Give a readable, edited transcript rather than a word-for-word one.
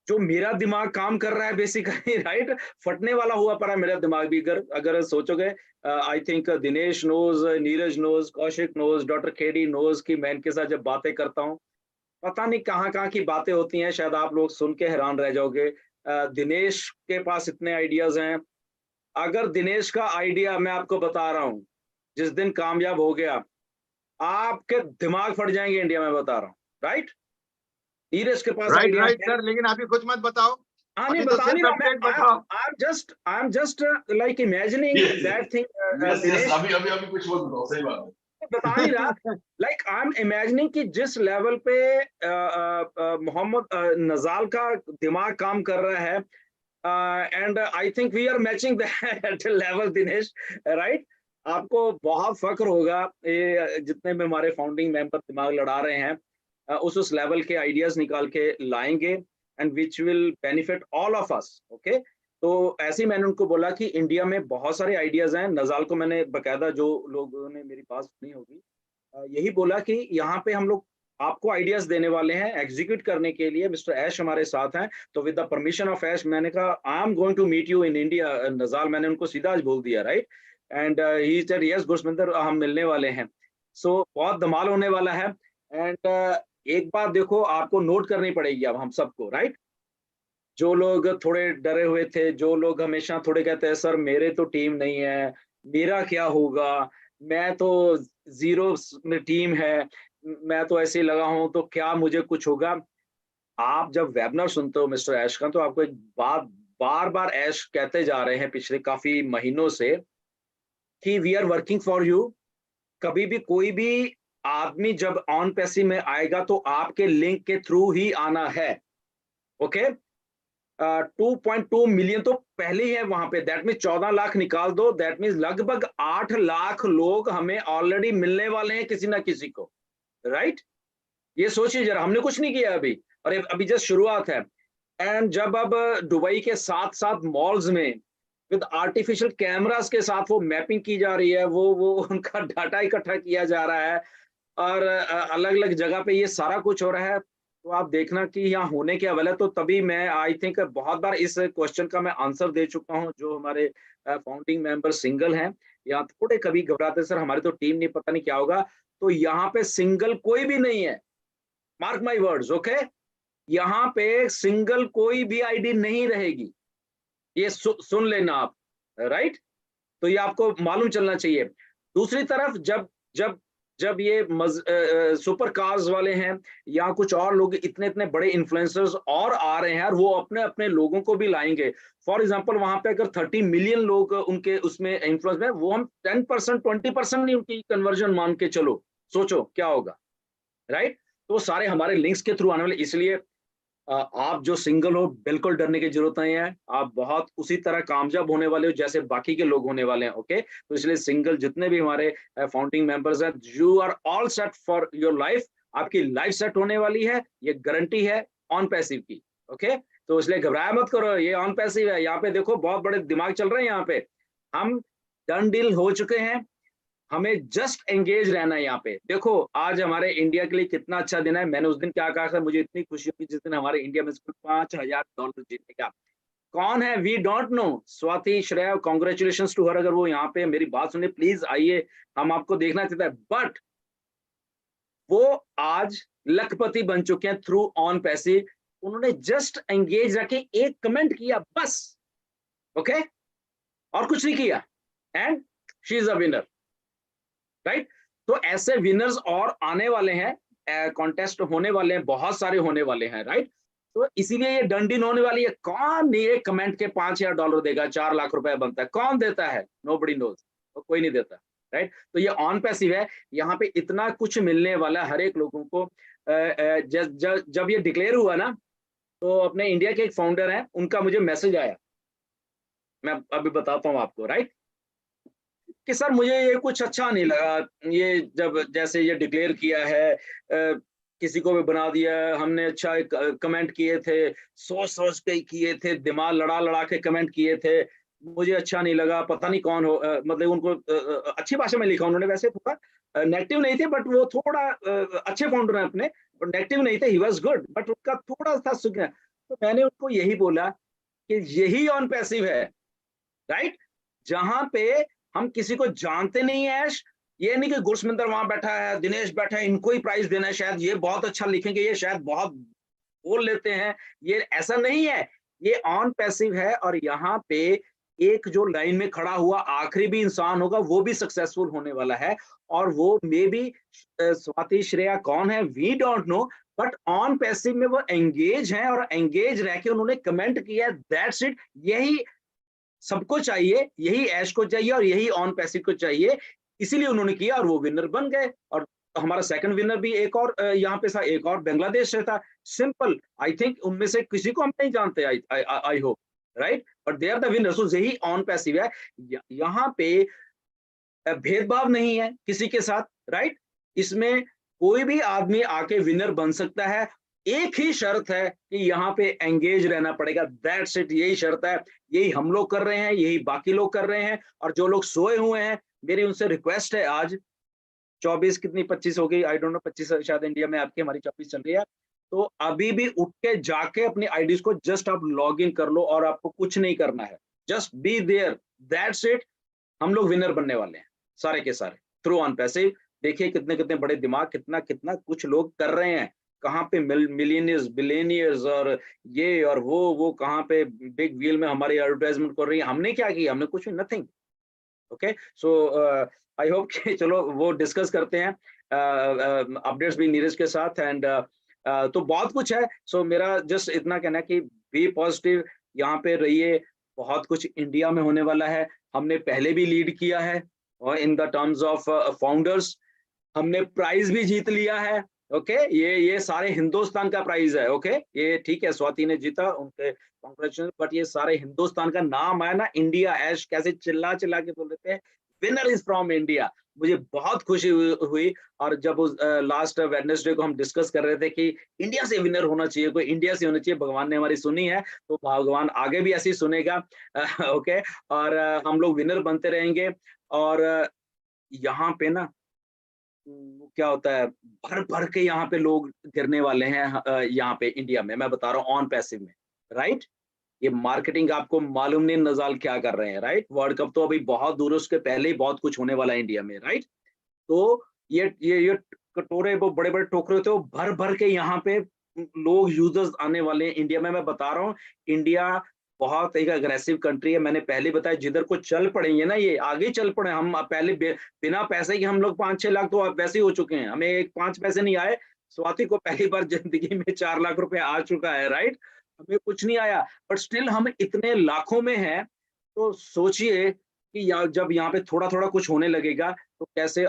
जो मेरा दिमाग काम कर रहा है बेसिकली राइट, फटने वाला हुआ पड़ा मेरा दिमाग भी। अगर अगर सोचोगे, I think Dinesh knows, Neeraj knows, Kaushik knows, doctor KD knows कि मैं इनके साथ जब बातें करता हूँ, पता नहीं कहाँ कहाँ की बातें होती हैं, शायद आप लोग सुन के हैरान रह जाओगे। दिनेश के पास इतने आइडियाज हैं। अगर दिनेश का आइडिया मैं आपको बता रहा हूँ, जिस दिन कामयाब हो गया, आपके दिमाग फट जाएंगे इंडिया में, बता रहा हूँ। राइट, नीरज के पास राइट आइडिया राइट है। सर, लेकिन अभी कुछ मत बताओ, हाँ नहीं, अभी तो बता नहीं सिर्फ रहा मैं। अपडेट बताओ। I am just like imagining yes that thing yes yes, Dinesh. अभी अभी अभी कुछ मत बताओ, सही बात है। बता नहीं रहा, लाइक आई एम इमेजिनिंग कि जिस लेवल पे मोहम्मद नजाल का दिमाग काम कर रहा है, and I think we are matching that level Dinesh, right. आपको बहुत फख्र होगा, ये जितने भी हमारे फाउंडिंग मेंबर दिमाग लड़ा रहे हैं, उस लेवल के आइडियाज निकाल के लाएंगे, and which will benefit all of us. Okay, तो ऐसे ही मैंने उनको बोला कि इंडिया में बहुत सारे आइडियाज हैं। नजाल को मैंने बकायदा, जो लोगों ने मेरी बात सुनी होगी, यही बोला कि यहाँ पे हम लोग आपको आइडियाज देने वाले हैं एग्जीक्यूट करने के लिए। मिस्टर ऐश हमारे साथ हैं, तो with the permission of Ash मैंने कहा I am going to meet you in India नजाल, मैंने उनको सीधा आज बोल दिया, right. And he said yes Gursaminder, हम मिलने वाले हैं। सो बहुत धमाल होने वाला है। एंड एक बात देखो, आपको नोट करनी पड़ेगी अब हम सबको, राइट। जो लोग थोड़े डरे हुए थे, जो लोग हमेशा थोड़े कहते हैं सर मेरे तो टीम नहीं है, मेरा क्या होगा, मैं तो जीरो में टीम है, मैं तो ऐसे ही लगा हूं, तो क्या मुझे कुछ होगा। आप जब वेबिनार सुनते हो मिस्टर ऐश का, तो आपको एक बात बार बार ऐश कहते जा रहे हैं पिछले काफी महीनों से कि we are working for you. कभी भी कोई भी आदमी जब ऑन पैसी में आएगा तो आपके लिंक के थ्रू ही आना है। ओके, 2.2 मिलियन तो पहले ही है वहां पे, दैट मीन 14 लाख निकाल दो, दैट मीन लगभग 8 लाख लोग हमें ऑलरेडी मिलने वाले हैं किसी ना किसी को, राइट। ये सोचिए जरा, हमने कुछ नहीं किया अभी, और अभी जस्ट शुरुआत है। एंड जब अब दुबई के साथ साथ मॉल्स में विद आर्टिफिशियल कैमरास के साथ वो मैपिंग की जा रही है, वो उनका डाटा इकट्ठा किया जा रहा है, और अलग अलग जगह पे ये सारा कुछ हो रहा है, तो आप देखना कि यहाँ होने क्या वाला है। तो तभी मैं आई थिंक बहुत बार इस क्वेश्चन का मैं आंसर दे चुका हूँ। जो हमारे फाउंडिंग मेंबर सिंगल हैं, या थोड़े कभी घबराते सर हमारी तो टीम नहीं, पता नहीं क्या होगा, तो यहाँ पे सिंगल कोई भी नहीं है, मार्क माई वर्ड्स। ओके, यहाँ पे सिंगल कोई भी आईडी नहीं रहेगी, ये सुन लेना आप, राइट। तो ये आपको मालूम चलना चाहिए। दूसरी तरफ जब जब जब ये सुपर कार्स वाले हैं या कुछ और लोग, इतने इतने बड़े इन्फ्लुएंसर्स और आ रहे हैं, और वो अपने अपने लोगों को भी लाएंगे। फॉर एग्जांपल वहां पे अगर 30 मिलियन लोग उनके उसमें इन्फ्लुएंस में, वो हम 10% 20% नहीं उनकी कन्वर्जन मान के चलो, सोचो क्या होगा, राइट। तो वो सारे हमारे लिंक्स के थ्रू आने वाले। इसलिए आप जो सिंगल हो, बिल्कुल डरने की जरूरत नहीं है, आप बहुत उसी तरह कामयाब होने वाले हो जैसे बाकी के लोग होने वाले हैं। ओके, तो इसलिए सिंगल जितने भी हमारे फाउंडिंग मेंबर्स हैं, you are all set for your life. आपकी लाइफ सेट होने वाली है, ये गारंटी है ऑन पैसिव की। ओके, तो इसलिए घबराया मत करो, ये ऑन पैसिव है। यहाँ पे देखो बहुत बड़े दिमाग चल रहे हैं, यहाँ पे हम डन डील हो चुके हैं, हमें जस्ट एंगेज रहना है। यहाँ पे देखो आज हमारे इंडिया के लिए कितना अच्छा दिन है। मैंने उस दिन क्या कहा था, मुझे इतनी खुशी हुई जिस दिन हमारे इंडिया में $5,000 जीतेगा। कौन है, we don't know. Swati Shreya, congratulation to her. अगर वो यहाँ पे मेरी बात सुने, प्लीज आइए, हम आपको देखना चाहते हैं। बट वो आज लखपति बन चुके हैं थ्रू ऑन पैसे। उन्होंने जस्ट एंगेज रखे, एक कमेंट किया बस। ओके, और कुछ नहीं किया, and she is a winner, right. तो ऐसे विनर्स और आने वाले हैं, कॉन्टेस्ट होने वाले हैं, बहुत सारे होने वाले हैं, राइट। तो इसीलिए ये डंडी होने वाली है। कौन ये कमेंट के $5,000 देगा, 4 लाख रुपए बनता है, कौन देता है, नोबडी नोज, तो कोई नहीं देता, राइट। तो ये ऑन पैसिव है, यहाँ पे इतना कुछ मिलने वाला है हर एक लोगों को। जब ये डिक्लेयर हुआ ना, तो अपने इंडिया के एक फाउंडर हैं, उनका मुझे मैसेज आया, मैं अभी बताता हूँ आपको, राइट, कि सर मुझे ये कुछ अच्छा नहीं लगा, ये जब जैसे ये डिक्लेयर किया है, किसी को भी बना दिया हमने, अच्छा कमेंट किए थे, सोच सोच के किए थे, दिमाग लड़ा लड़ा के कमेंट किए थे, मुझे अच्छा नहीं लगा। पता नहीं कौन हो, मतलब उनको अच्छी भाषा में लिखा उन्होंने, वैसे थोड़ा नेगेटिव नहीं थे, बट वो थोड़ा अच्छे फाउंडर हैं अपने, नेगेटिव नहीं थे, ही वाज गुड, बट उनका थोड़ा सा तो मैंने उनको यही बोला कि यही ऑन पैसिव है, राइट, जहां पे हम किसी को जानते नहीं है ऐश, ये नहीं कि गुरसमिंदर वहां बैठा है, दिनेश बैठा है, इनको ही प्राइज देना है, शायद ये बहुत अच्छा लिखेंगे, ये शायद बहुत बोल लेते हैं, ये ऐसा नहीं है, ये ऑन पैसिव है। और यहाँ पे एक जो लाइन में खड़ा हुआ आखिरी भी इंसान होगा वो भी सक्सेसफुल होने वाला है, और वो मे बी स्वाति श्रेया कौन है we don't know, but on passive में वो एंगेज हैं, और एंगेज रह के उन्होंने कमेंट किया, दैट्स इट, यही सबको चाहिए, यही ऐश को चाहिए और यही ऑन पैसिव को चाहिए, इसीलिए उन्होंने किया और वो विनर बन गए। और हमारा सेकंड विनर भी एक और यहाँ पे था, एक और बांग्लादेश से था, सिंपल, आई थिंक उनमें से किसी को हम नहीं जानते, I hope, right, but they are the winner, so यही ऑन पैसिव है। यहाँ पे भेदभाव नहीं है किसी के साथ, राइट, इसमें कोई भी आदमी आके विनर बन सकता है, एक ही शर्त है कि यहाँ पे एंगेज रहना पड़ेगा, दैट्स इट, यही शर्त है, यही हम लोग कर रहे हैं, यही बाकी लोग कर रहे हैं, और जो लोग सोए हुए हैं मेरी उनसे रिक्वेस्ट है, आज 24 कितनी 25 हो गई, आई डोंट नो, 25 शायद इंडिया में, आपकी हमारी 24 चल रही है, तो अभी भी उठ के जाके अपनी आईडीज को जस्ट आप लॉग इन कर लो, और आपको कुछ नहीं करना है, just be there, that's it, हम लोग विनर बनने वाले हैं सारे के सारे थ्रू ऑन पैसिव। देखिए कितने कितने बड़े दिमाग, कितना कितना कुछ लोग कर रहे हैं, कहाँ पे मिलियनियर्स बिलियनियर्स और ये और वो कहाँ पे बिग व्हील में हमारी एडवर्टाइजमेंट कर रही है, हमने क्या किया, हमने कुछ nothing. Okay, so I hope कि चलो वो डिस्कस करते हैं अपडेट्स भी नीरज के साथ, एंड तो बहुत कुछ है। सो मेरा जस्ट इतना कहना है कि बी पॉजिटिव, यहाँ पे रहिए, बहुत कुछ इंडिया में होने वाला है, हमने पहले भी लीड किया है और in the terms of founders, हमने प्राइज भी जीत लिया है। ओके, ये सारे हिंदुस्तान का प्राइज है। ओके, ये ठीक है, स्वाति ने जीता, उनके कांग्रेचुलेशन, बट ये सारे हिंदुस्तान का नाम आया ना, इंडिया, ऐश कैसे चिल्ला चिल्ला के बोल रहे थे, विनर इज फ्रॉम इंडिया, मुझे बहुत खुशी हुई। और जब उस लास्ट वेडनेसडे को हम डिस्कस कर रहे थे कि इंडिया से विनर होना चाहिए, कोई इंडिया से होना चाहिए, भगवान ने हमारी सुनी है, तो भगवान आगे भी ऐसे ही सुनेगा। ओके, और हम लोग विनर बनते रहेंगे। और यहाँ पे ना वो क्या होता है, भर भर के यहाँ पे लोग गिरने वाले हैं, यहाँ पे इंडिया में, मैं बता रहा हूँ ऑन पैसिव में, राइट, ये मार्केटिंग आपको मालूम नहीं नजाल क्या कर रहे हैं, राइट, वर्ल्ड कप तो अभी बहुत दूर है, उसके पहले ही बहुत कुछ होने वाला है इंडिया में, राइट, तो ये कटोरे, वो बड़े बड़े टोकरे होते हैं, वो भर भर के यहाँ पे लोग यूजर्स आने वाले हैं इंडिया में, मैं बता रहा हूँ, इंडिया बहुत एक अग्रेसिव कंट्री है, मैंने पहले बताया, जिधर को चल पड़ेंगे ना, ये आगे चल पड़े, हम पहले बिना पैसे के हम लोग 5-6 लाख तो अब वैसे ही हो चुके हैं, हमें एक 5 पैसे नहीं आए, स्वाति को पहली बार जिंदगी में 4 लाख रुपए आ चुका है, राइट, हमें कुछ नहीं आया, बट स्टिल हम इतने लाखों में हैं, तो सोचिए कि जब यहाँ पे थोड़ा थोड़ा कुछ होने लगेगा तो कैसे